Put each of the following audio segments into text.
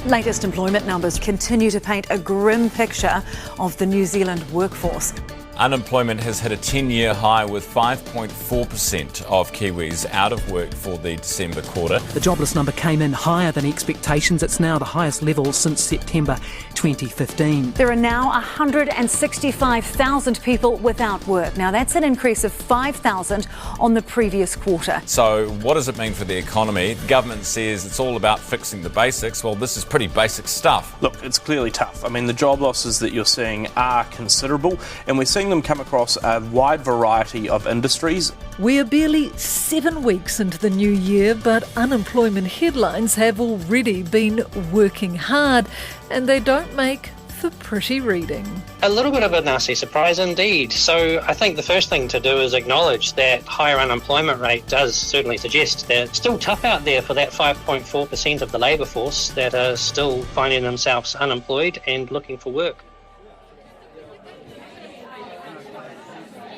Latest employment numbers continue to paint a grim picture of the New Zealand workforce. Unemployment has hit a 10-year high with 5.4% of Kiwis out of work for the December quarter. The jobless number came in higher than expectations. It's now the highest level since September 2015. There are now 165,000 people without work. Now that's an increase of 5,000 on the previous quarter. So what does it mean for the economy? The government says it's all about fixing the basics. Well, this is pretty basic stuff. Look, it's clearly tough. I mean, the job losses that you're seeing are considerable, and we're seeing them come across a wide variety of industries. We're barely 7 weeks into the new year, but unemployment headlines have already been working hard, and they don't make for pretty reading. A little bit of a nasty surprise indeed. So I think the first thing to do is acknowledge that higher unemployment rate does certainly suggest that it's still tough out there for that 5.4% of the labour force that are still finding themselves unemployed and looking for work.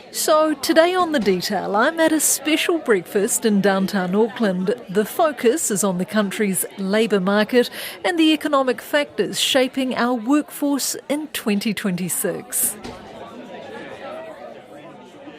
So today on The Detail, I'm at a special breakfast in downtown Auckland. The focus is on the country's labour market and the economic factors shaping our workforce in 2026.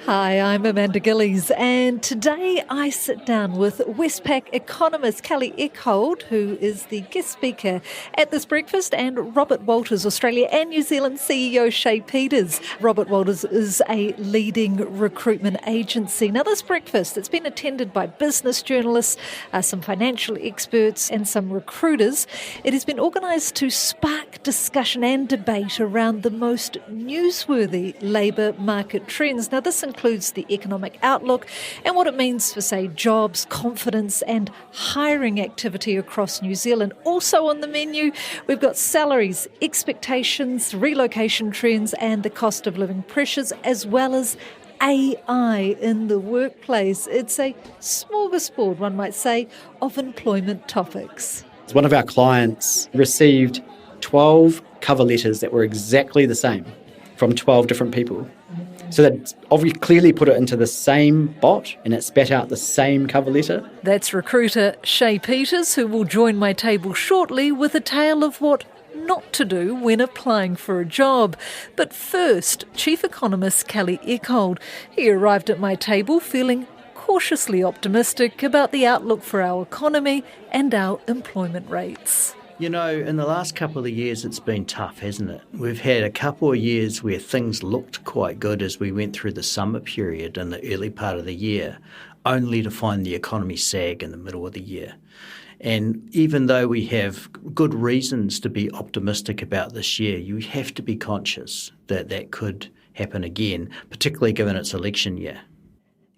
Hi, I'm Amanda Gillies, and today I sit down with Westpac economist Kelly Eckhold, who is the guest speaker at this breakfast, and Robert Walters, Australia and New Zealand CEO Shay Peters. Robert Walters is a leading recruitment agency. Now, this breakfast, it's been attended by business journalists, some financial experts and some recruiters. It has been organised to spark discussion and debate around the most newsworthy labour market trends. Now, this includes the economic outlook and what it means for, say, jobs, confidence and hiring activity across New Zealand. Also on the menu, we've got salaries, expectations, relocation trends and the cost of living pressures, as well as AI in the workplace. It's a smorgasbord, one might say, of employment topics. One of our clients received 12 cover letters that were exactly the same from 12 different people. So that obviously clearly put it into the same bot and it spat out the same cover letter. That's recruiter Shay Peters, who will join my table shortly with a tale of what not to do when applying for a job. But first, Chief Economist Kelly Eckhold. He arrived at my table feeling cautiously optimistic about the outlook for our economy and our employment rates. You know, in the last couple of years it's been tough, hasn't it? We've had a couple of years where things looked quite good as we went through the summer period in the early part of the year, only to find the economy sag in the middle of the year. And even though we have good reasons to be optimistic about this year, you have to be conscious that that could happen again, particularly given it's election year.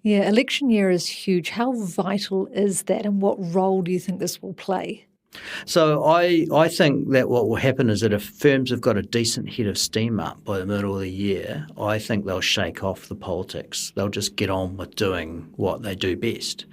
Yeah, election year is huge. How vital is that and what role do you think this will play? So I think that what will happen is that if firms have got a decent head of steam up by the middle of the year, I think they'll shake off the politics. They'll just get on with doing what they do best.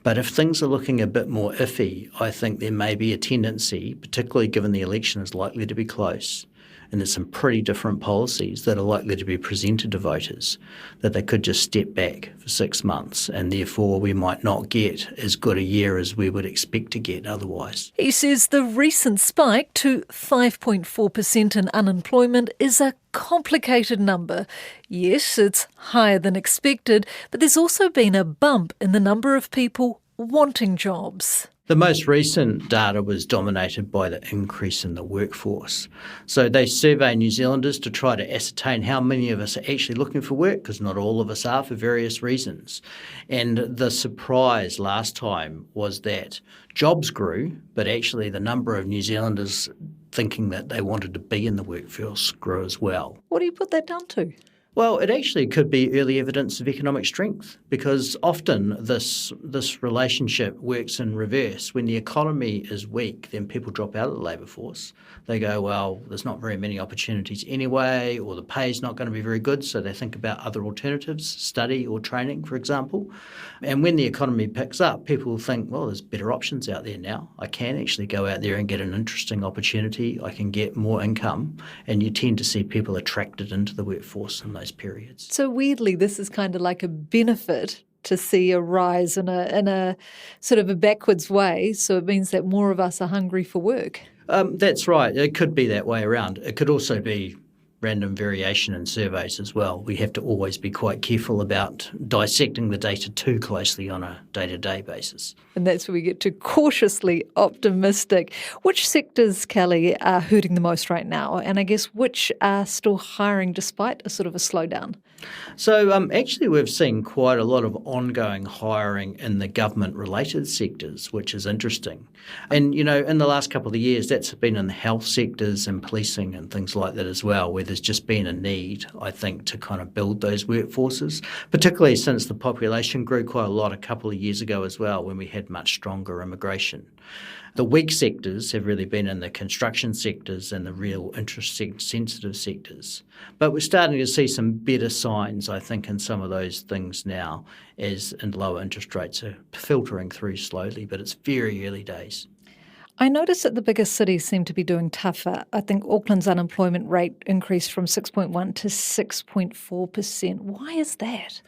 But if things are looking a bit more iffy, I think there may be a tendency, particularly given the election is likely to be close, and there's some pretty different policies that are likely to be presented to voters, that they could just step back for 6 months and therefore we might not get as good a year as we would expect to get otherwise. He says the recent spike to 5.4% in unemployment is a complicated number. Yes, it's higher than expected, but there's also been a bump in the number of people wanting jobs. The most recent data was dominated by the increase in the workforce. So they survey New Zealanders to try to ascertain how many of us are actually looking for work, because not all of us are for various reasons. And the surprise last time was that jobs grew, but actually the number of New Zealanders thinking that they wanted to be in the workforce grew as well. What do you put that down to? Well, it actually could be early evidence of economic strength, because often this relationship works in reverse. When the economy is weak, then people drop out of the labour force. They go, well, there's not very many opportunities anyway, or the pay's not going to be very good, so they think about other alternatives, study or training, for example. And when the economy picks up, people think, well, there's better options out there now. I can actually go out there and get an interesting opportunity. I can get more income, and you tend to see people attracted into the workforce in those periods. So weirdly, this is kind of like a benefit to see a rise in a sort of a backwards way. So it means that more of us are hungry for work. That's right. It could be that way around. It could also be random variation in surveys as well. We have to always be quite careful about dissecting the data too closely on a day-to-day basis. And that's where we get to cautiously optimistic. Which sectors, Kelly, are hurting the most right now? And I guess which are still hiring despite a sort of a slowdown? So actually we've seen quite a lot of ongoing hiring in the government-related sectors, which is interesting. And, in the last couple of years, that's been in the health sectors and policing and things like that as well, where there's just been a need, I think, to kind of build those workforces, particularly since the population grew quite a lot a couple of years ago as well, when we had much stronger immigration. The weak sectors have really been in the construction sectors and the real interest-sensitive sectors. But we're starting to see some better signs, I think, in some of those things now, as lower interest rates are filtering through slowly, but it's very early days. I noticed that the biggest cities seem to be doing tougher. I think Auckland's unemployment rate increased from 6.1 to 6.4%. Why is that?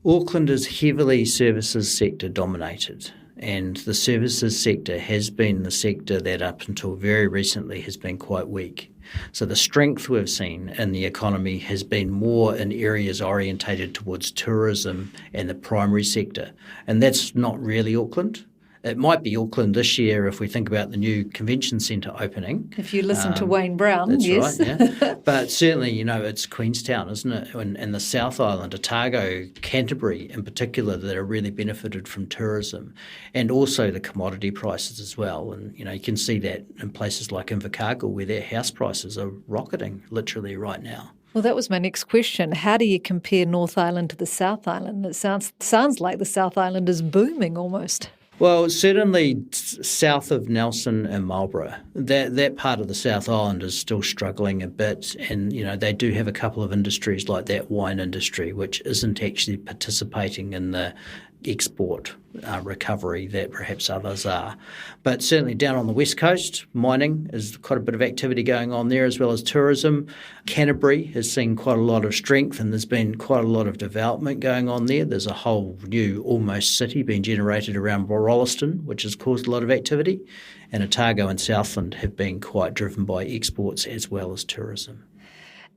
Auckland is heavily services sector dominated. And the services sector has been the sector that up until very recently has been quite weak. So the strength we've seen in the economy has been more in areas orientated towards tourism and the primary sector. And that's not really Auckland. It might be Auckland this year if we think about the new convention centre opening. If you listen to Wayne Brown, that's yes. Right, yeah. But certainly, it's Queenstown, isn't it? And the South Island, Otago, Canterbury in particular, that are really benefited from tourism, and also the commodity prices as well. And, you can see that in places like Invercargill, where their house prices are rocketing literally right now. Well, that was my next question. How do you compare North Island to the South Island? It sounds like the South Island is booming almost. Well, certainly south of Nelson and Marlborough, that part of the South Island is still struggling a bit, and they do have a couple of industries like that wine industry, which isn't actually participating in the export recovery that perhaps others are. But certainly down on the west coast, mining is quite a bit of activity going on there, as well as tourism. Canterbury has seen quite a lot of strength, and there's been quite a lot of development going on there. There's a whole new almost city being generated around Rolleston, which has caused a lot of activity. And Otago and Southland have been quite driven by exports as well as tourism.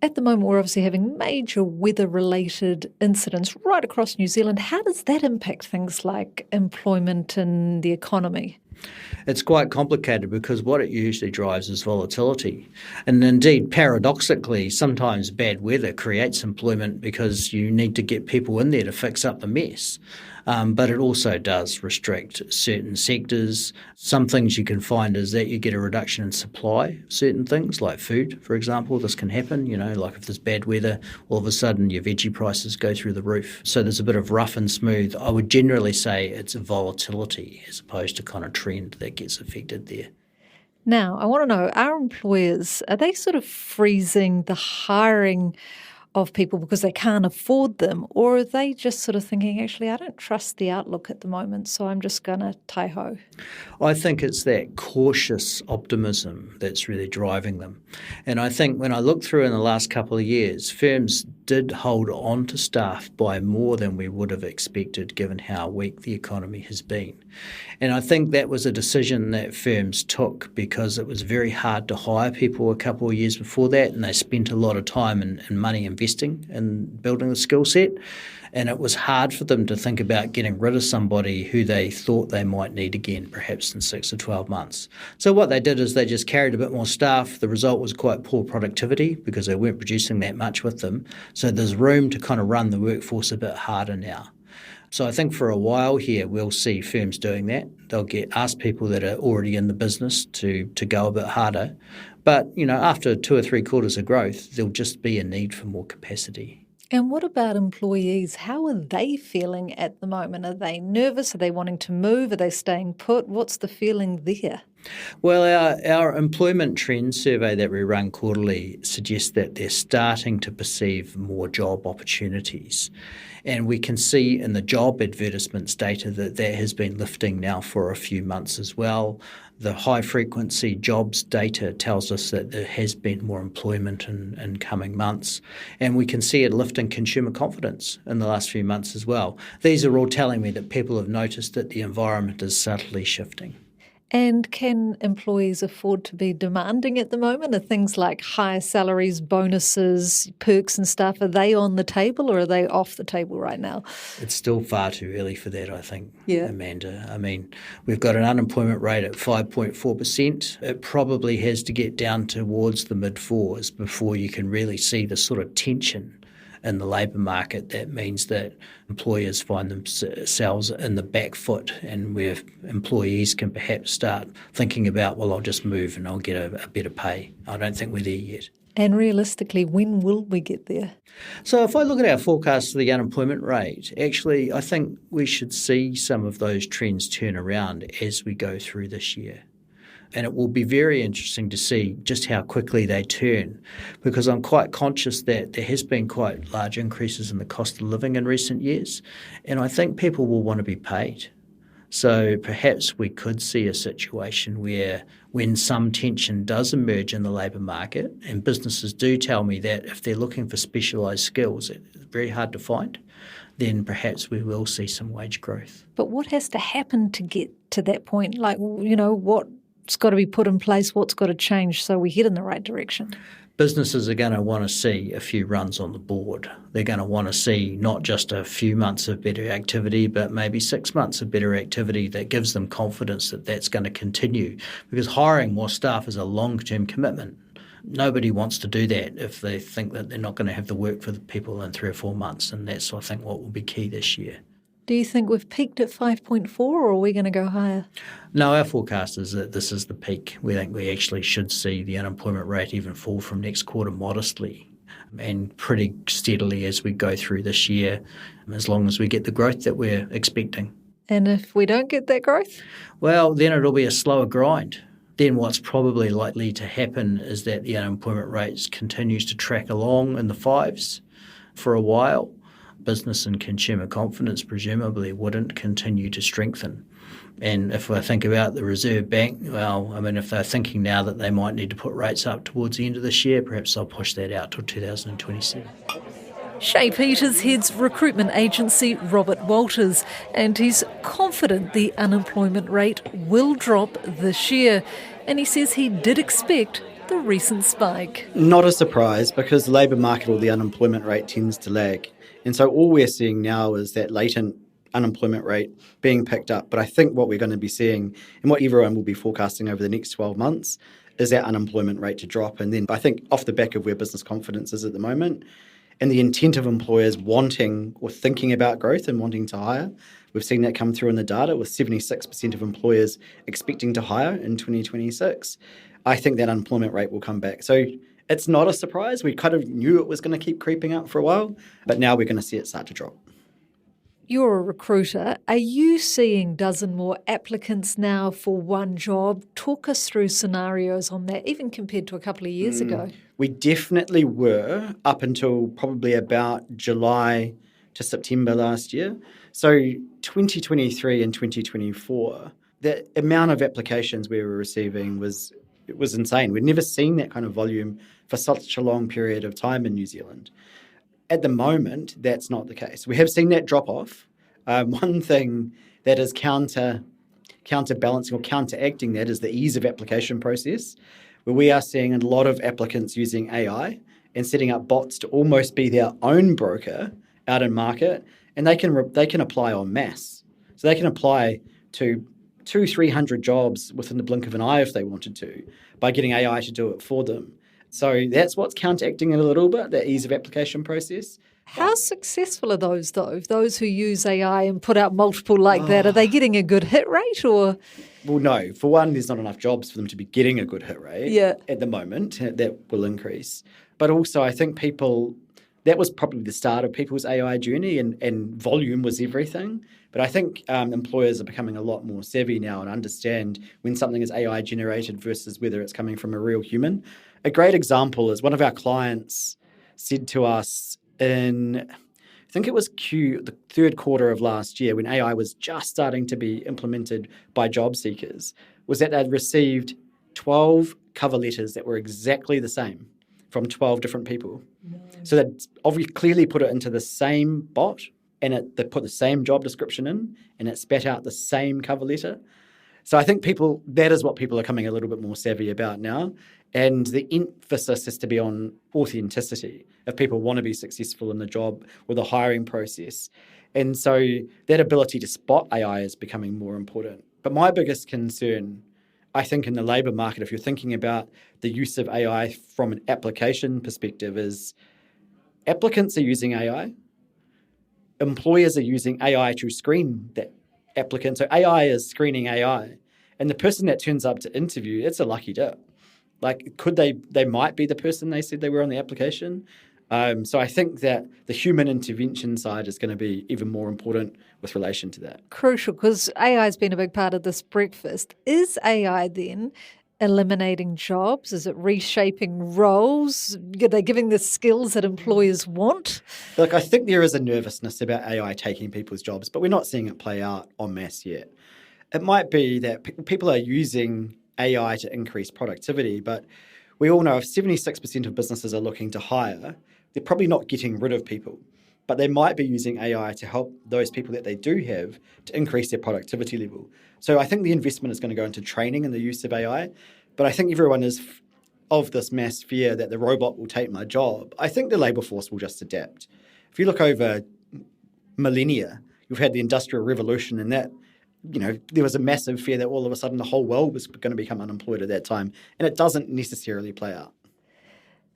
At the moment, we're obviously having major weather-related incidents right across New Zealand. How does that impact things like employment and the economy? It's quite complicated because what it usually drives is volatility. And indeed, paradoxically, sometimes bad weather creates employment because you need to get people in there to fix up the mess. But it also does restrict certain sectors. Some things you can find is that you get a reduction in supply of certain things, like food, for example. This can happen, like if there's bad weather, all of a sudden your veggie prices go through the roof. So there's a bit of rough and smooth. I would generally say it's a volatility as opposed to kind of trend that gets affected there. Now, I want to know, are employers, are they sort of freezing the hiring of people because they can't afford them, or are they just sort of thinking, actually, I don't trust the outlook at the moment, so I'm just going to tie-ho? I think it's that cautious optimism that's really driving them. And I think when I look through in the last couple of years, firms did hold on to staff by more than we would have expected given how weak the economy has been. And I think that was a decision that firms took because it was very hard to hire people a couple of years before that, and they spent a lot of time and money investing in building the skill set. And it was hard for them to think about getting rid of somebody who they thought they might need again, perhaps in 6 or 12 months. So what they did is they just carried a bit more staff. The result was quite poor productivity because they weren't producing that much with them. So there's room to kind of run the workforce a bit harder now. So I think for a while here, we'll see firms doing that. They'll ask people that are already in the business to go a bit harder. But, after 2 or 3 quarters of growth, there'll just be a need for more capacity. And what about employees? How are they feeling at the moment? Are they nervous? Are they wanting to move? Are they staying put? What's the feeling there? Well, our employment trend survey that we run quarterly suggests that they're starting to perceive more job opportunities. And we can see in the job advertisements data that has been lifting now for a few months as well. The high-frequency jobs data tells us that there has been more employment in coming months. And we can see it lifting consumer confidence in the last few months as well. These are all telling me that people have noticed that the environment is subtly shifting. And can employees afford to be demanding at the moment? Are things like higher salaries, bonuses, perks and stuff, are they on the table or are they off the table right now? It's still far too early for that, I think, Yeah. Amanda. I mean, we've got an unemployment rate at 5.4%. It probably has to get down towards the mid-fours before you can really see the sort of tension in the labour market. That means that employers find themselves in the back foot, and where employees can perhaps start thinking about, well, I'll just move and I'll get a better pay. I don't think we're there yet. And realistically, when will we get there? So if I look at our forecast for the unemployment rate, actually I think we should see some of those trends turn around as we go through this year. And it will be very interesting to see just how quickly they turn, because I'm quite conscious that there has been quite large increases in the cost of living in recent years, and I think people will want to be paid. So perhaps we could see a situation where when some tension does emerge in the labour market, and businesses do tell me that if they're looking for specialised skills, it's very hard to find, then perhaps we will see some wage growth. But what has to happen to get to that point? Like, what's got to be put in place, what's got to change so we head in the right direction? Businesses are going to want to see a few runs on the board. They're going to want to see not just a few months of better activity, but maybe 6 months of better activity that gives them confidence that that's going to continue. Because hiring more staff is a long-term commitment. Nobody wants to do that if they think that they're not going to have the work for the people in 3 or 4 months, and that's, I think, what will be key this year. Do you think we've peaked at 5.4 or are we going to go higher? No, our forecast is that this is the peak. We think we actually should see the unemployment rate even fall from next quarter modestly and pretty steadily as we go through this year, as long as we get the growth that we're expecting. And if we don't get that growth? Well, then it'll be a slower grind. Then what's probably likely to happen is that the unemployment rate continues to track along in the fives for a while. Business and consumer confidence presumably wouldn't continue to strengthen. And if I think about the Reserve Bank, well, I mean, if they're thinking now that they might need to put rates up towards the end of this year, perhaps they'll push that out till 2027. Shay Peters heads recruitment agency Robert Walters, and he's confident the unemployment rate will drop this year. And he says he did expect the recent spike. Not a surprise, because the labour market or the unemployment rate tends to lag. And so all we're seeing now is that latent unemployment rate being picked up. But I think what we're going to be seeing, and what everyone will be forecasting over the next 12 months, is that unemployment rate to drop. And then I think off the back of where business confidence is at the moment, and the intent of employers wanting or thinking about growth and wanting to hire, we've seen that come through in the data with 76% of employers expecting to hire in 2026. I think that unemployment rate will come back. So it's not a surprise. We kind of knew it was going to keep creeping up for a while, but now we're going to see it start to drop. You're a recruiter. Are you seeing dozen more applicants now for one job? Talk us through scenarios on that, even compared to a couple of years ago. We definitely were up until probably about July to September last year. So 2023 and 2024, the amount of applications we were receiving was insane. We'd never seen that kind of volume for such a long period of time in New Zealand. At the moment, that's not the case. We have seen that drop off. One thing that is counterbalancing or counteracting that is the ease of application process, where we are seeing a lot of applicants using AI and setting up bots to almost be their own broker out in market, and they can apply en masse. So they can apply to 200-300 jobs within the blink of an eye if they wanted to, by getting AI to do it for them. So that's what's counteracting it a little bit, the ease of application process. How successful are those, though? Those who use AI and put out multiple like that, are they getting a good hit rate or? Well, no. For one, there's not enough jobs for them to be getting a good hit rate at the moment. That will increase. But also, I think that was probably the start of people's AI journey, and volume was everything. But I think employers are becoming a lot more savvy now and understand when something is AI generated versus whether it's coming from a real human. A great example is one of our clients said to us in, I think it was the third quarter of last year, when AI was just starting to be implemented by job seekers, was that they'd received 12 cover letters that were exactly the same from 12 different people. No. So they'd obviously clearly put it into the same bot, and they put the same job description in, and it spat out the same cover letter. So I think that is what people are coming a little bit more savvy about now. And the emphasis has to be on authenticity if people want to be successful in the job or the hiring process. And so that ability to spot AI is becoming more important. But my biggest concern, I think, in the labour market, if you're thinking about the use of AI from an application perspective, is applicants are using AI. Employers are using AI to screen that applicant. So AI is screening AI. And the person that turns up to interview, it's a lucky dip. Like, they might be the person they said they were on the application. So I think that the human intervention side is going to be even more important with relation to that. Crucial, because AI has been a big part of this breakfast. Is AI then eliminating jobs? Is it reshaping roles? Are they giving the skills that employers want? Look, I think there is a nervousness about AI taking people's jobs, but we're not seeing it play out en masse yet. It might be that people are using AI to increase productivity, but we all know if 76% of businesses are looking to hire, they're probably not getting rid of people, but they might be using AI to help those people that they do have to increase their productivity level. So I think the investment is going to go into training and the use of AI, but I think everyone is of this mass fear that the robot will take my job. I think the labour force will just adapt. If you look over millennia, you've had the Industrial Revolution, and that, there was a massive fear that all of a sudden the whole world was going to become unemployed at that time, and it doesn't necessarily play out.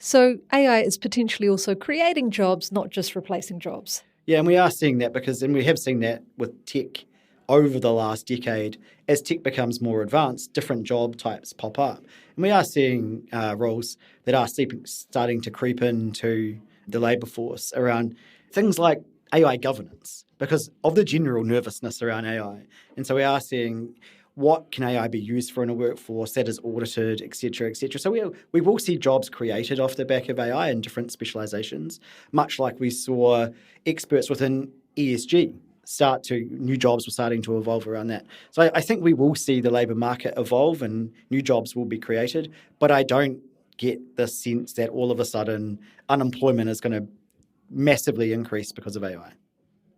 So AI is potentially also creating jobs, not just replacing jobs. Yeah, and we are seeing that and we have seen that with tech over the last decade. As tech becomes more advanced, different job types pop up. And we are seeing roles that are starting to creep into the labour force around things like AI governance because of the general nervousness around AI. And so we are seeing what can AI be used for in a workforce that is audited, et cetera, et cetera. So we will see jobs created off the back of AI in different specialisations, much like we saw experts within ESG new jobs were starting to evolve around that. So I think we will see the labour market evolve and new jobs will be created, but I don't get the sense that all of a sudden unemployment is going to massively increase because of AI.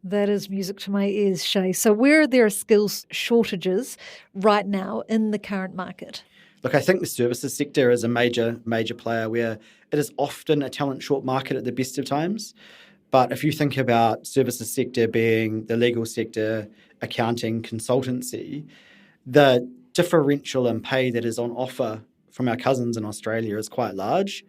That is music to my ears, Shay. So where are there skills shortages right now in the current market? Look, I think the services sector is a major player where it is often a talent short market at the best of times. But if you think about services sector being the legal sector, accounting, consultancy, the differential in pay that is on offer from our cousins in Australia is quite large.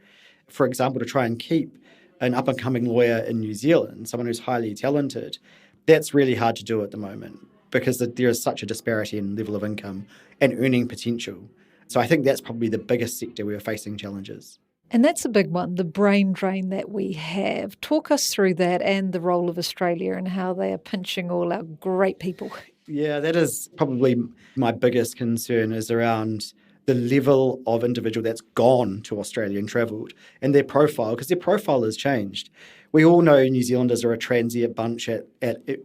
For example, to try and keep an up-and-coming lawyer in New Zealand, someone who's highly talented, that's really hard to do at the moment because there is such a disparity in level of income and earning potential. So I think that's probably the biggest sector we're facing challenges. And that's a big one, the brain drain that we have. Talk us through that and the role of Australia and how they are pinching all our great people. Yeah, that is probably my biggest concern is around the level of individual that's gone to Australia and travelled and their profile, because their profile has changed. We all know New Zealanders are a transient bunch at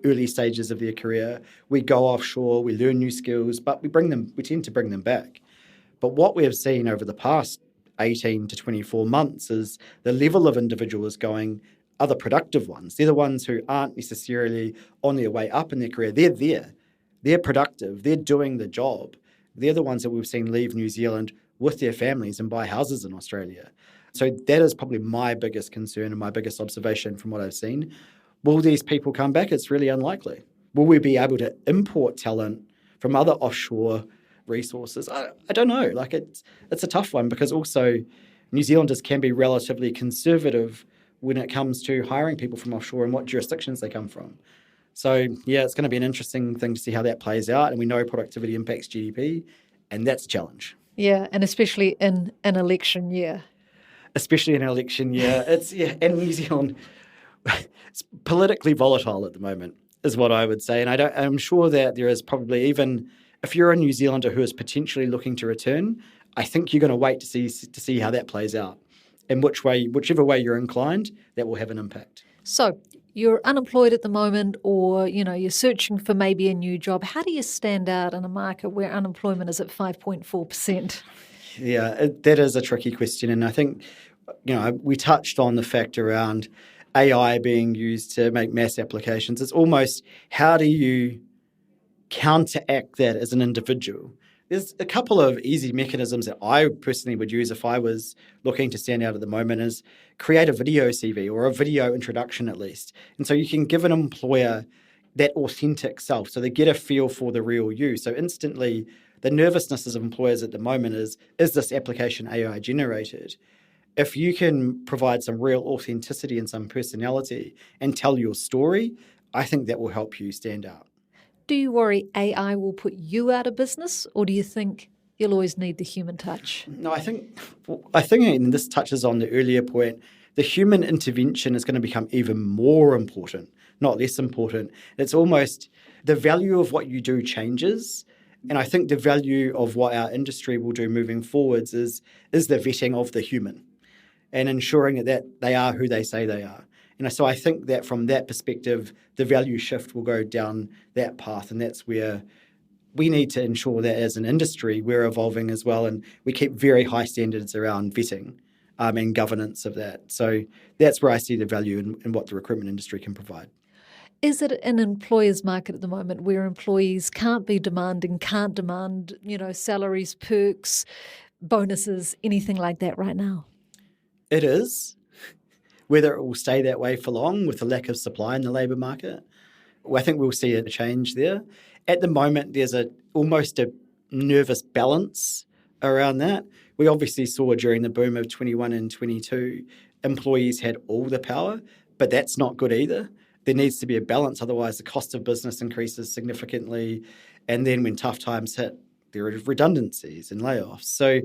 early stages of their career. We go offshore, we learn new skills, but we tend to bring them back. But what we have seen over the past 18 to 24 months is the level of individuals going, other productive ones. They're the ones who aren't necessarily on their way up in their career. They're there. They're productive. They're doing the job. They're the ones that we've seen leave New Zealand with their families and buy houses in Australia. So that is probably my biggest concern and my biggest observation from what I've seen. Will these people come back? It's really unlikely. Will we be able to import talent from other offshore resources? I don't know. It's a tough one because also New Zealanders can be relatively conservative when it comes to hiring people from offshore and what jurisdictions they come from. So, yeah, it's going to be an interesting thing to see how that plays out. And we know productivity impacts GDP, and that's a challenge. Yeah, and especially in an election year. Especially in an election year. And New Zealand, it's politically volatile at the moment, is what I would say. And I'm sure that there is probably, even if you're a New Zealander who is potentially looking to return, I think you're going to wait to see how that plays out. And whichever way you're inclined, that will have an impact. So you're unemployed at the moment, or you're searching for maybe a new job. How do you stand out in a market where unemployment is at 5.4%? Yeah, that is a tricky question. And I think, we touched on the fact around AI being used to make mass applications. It's almost, how do you counteract that as an individual? There's a couple of easy mechanisms that I personally would use if I was looking to stand out at the moment is create a video CV or a video introduction at least. And so you can give an employer that authentic self so they get a feel for the real you. So instantly, the nervousness of employers at the moment is this application AI generated? If you can provide some real authenticity and some personality and tell your story, I think that will help you stand out. Do you worry AI will put you out of business, or do you think you'll always need the human touch? No, I think, and this touches on the earlier point, the human intervention is going to become even more important, not less important. It's almost the value of what you do changes. And I think the value of what our industry will do moving forwards is the vetting of the human and ensuring that they are who they say they are. And so I think that from that perspective, the value shift will go down that path. And that's where we need to ensure that as an industry, we're evolving as well. And we keep very high standards around vetting and governance of that. So that's where I see the value in what the recruitment industry can provide. Is it an employer's market at the moment where employees can't demand, salaries, perks, bonuses, anything like that right now? It is. Whether it will stay that way for long with the lack of supply in the labour market, I think we'll see a change there. At the moment, there's almost a nervous balance around that. We obviously saw during the boom of 21 and 22, employees had all the power, but that's not good either. There needs to be a balance, otherwise the cost of business increases significantly. And then when tough times hit, there are redundancies and layoffs. So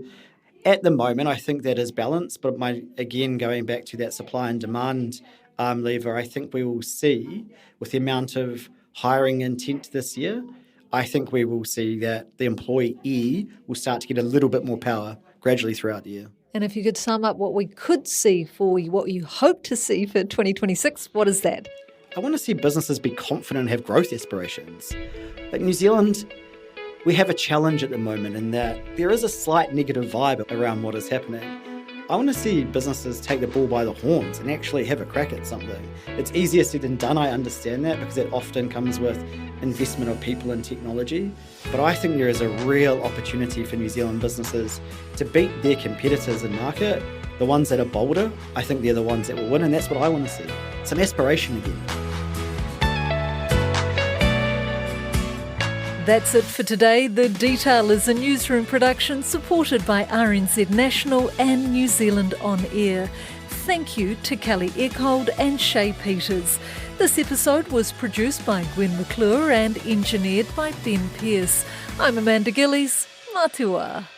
at the moment, I think that is balanced. But again, going back to that supply and demand lever, I think we will see with the amount of hiring intent this year, I think we will see that the employee will start to get a little bit more power gradually throughout the year. And if you could sum up what we could see for you, what you hope to see for 2026, what is that? I want to see businesses be confident and have growth aspirations. Like New Zealand, we have a challenge at the moment in that there is a slight negative vibe around what is happening. I want to see businesses take the bull by the horns and actually have a crack at something. It's easier said than done, I understand that, because it often comes with investment of people and technology. But I think there is a real opportunity for New Zealand businesses to beat their competitors in market. The ones that are bolder, I think they're the ones that will win, and that's what I want to see. Some aspiration again. That's it for today. The Detail is a newsroom production supported by RNZ National and New Zealand On Air. Thank you to Kelly Eckhold and Shay Peters. This episode was produced by Gwen McClure and engineered by Ben Pearce. I'm Amanda Gillies. Matua.